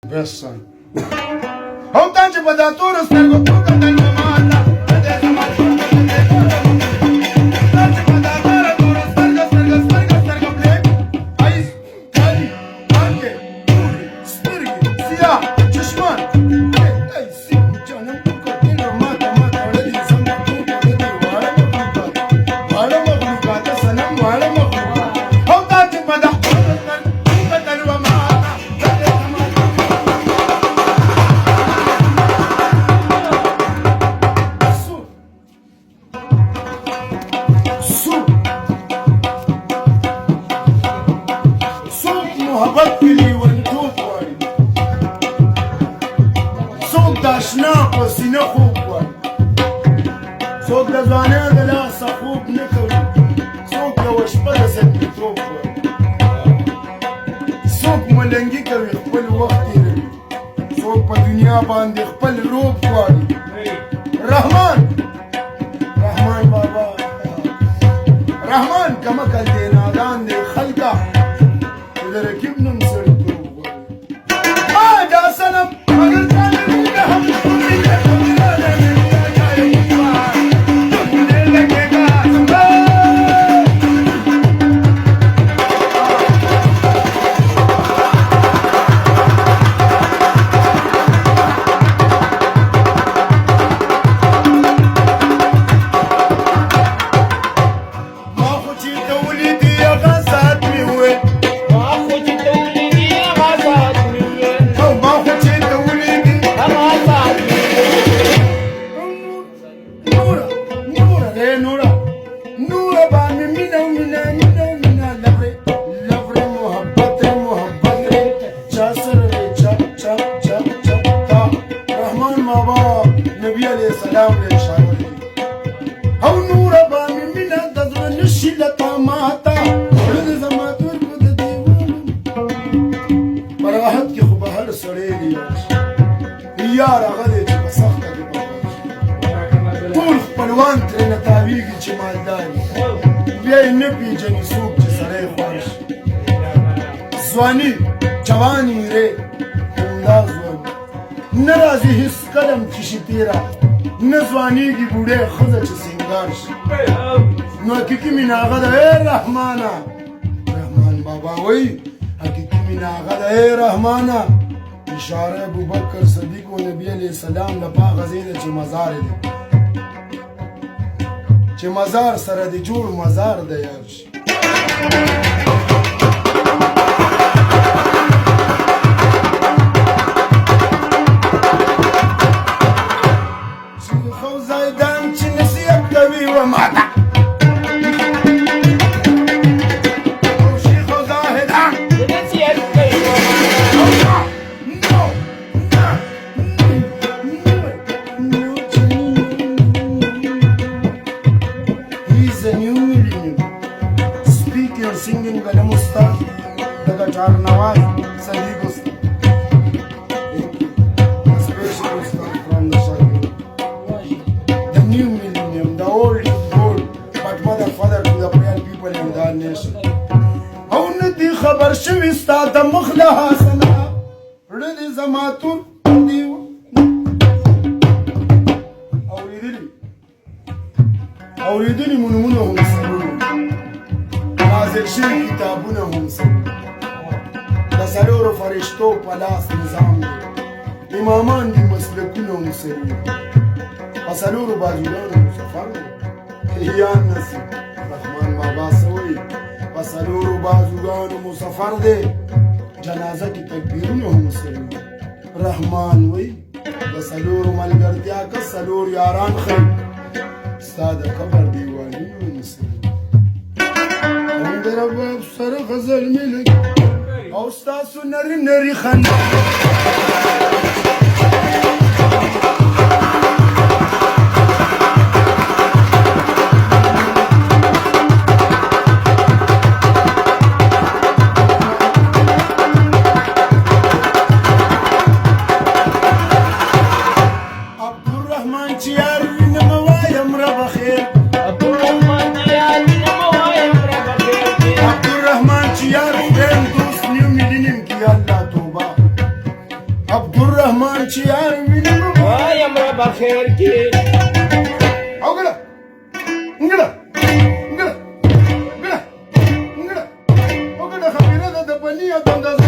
Best son. How much of that tourist will go to the Mama? محبت کلی ورنتوب غواړي څوک د اشنا په سینه خوب غواړي څوک د ځوانۍ د لاسه خوب نه کوي څوک یوه شپه د سګرټوب غواړي څوک ملنګي کوي خپل وخت تېروي څوک په دنیا باندې خپل روب غواړي رحمان بابا رحمان کمکل دی نادان دی خلکه رکیب نم سړی توب غواړي دا صنم اگر چاله روږه هم یار هغه دی چې په سخته کې پکار ټول خپلوان ترېنه تاویږي چې مالدار بیا یې نه پېژني څوک چې سړی خوار شي ځواني جواني رې همدا ځواني نه راځي هېڅ قدم چې شي تېره نه ځوانېږي بوډۍ ښځه چې سینګار شي نو حقیقي مینه هغه ده ای رحمانه رحمان بابا وایي حقیقي مینه هغه ده ای رحمانه اشاره ابوبکر صدیق و نبی علیہ السلام د پاغه ځای ده چې مزار دی چې مزار سره د جوړ مزار دی یار شي خو زیدان چې نصیحت کوي و ماته singing Galam Ustad, the Guitar Nawaz, Sadiq Ustad, a special Ustad from the Shahid. The new millennium, the old is gold, but mother, father to the prayer people in the nation. How nati khabar shwi sta the mukhla hasana, ridi zamatur diwa. Auridini munumunu humsirunu. نازل شوي کتابونه هم سوي د څلورو فرشتو په لاس نظام دی امامان دي مسلکونه هم سوي په څلورو بازوګانو مسافر دی احیان نصیب رحمان بابا څه وایي په څلورو بازوګانو مسافر دی جنازه کې تکبیرونه هم سوي رحمان وایي د څلورو ملګرتیا که څلور یاران ښیي ستا د قبر دیوالونه هم سوي در باب سر غزل ملک او ستاسو نری خنده عبدالرحمن چې یار وینم وایم رب خیر عبدالرحمن چې یار وینم دوست نیو میلینیم کی الله توبه عبدالرحمن چې یار وینم وایم را بخیر کې او ګړه ګړه ګړه ګړه ګړه او ګړه خبره ده د بني ادم د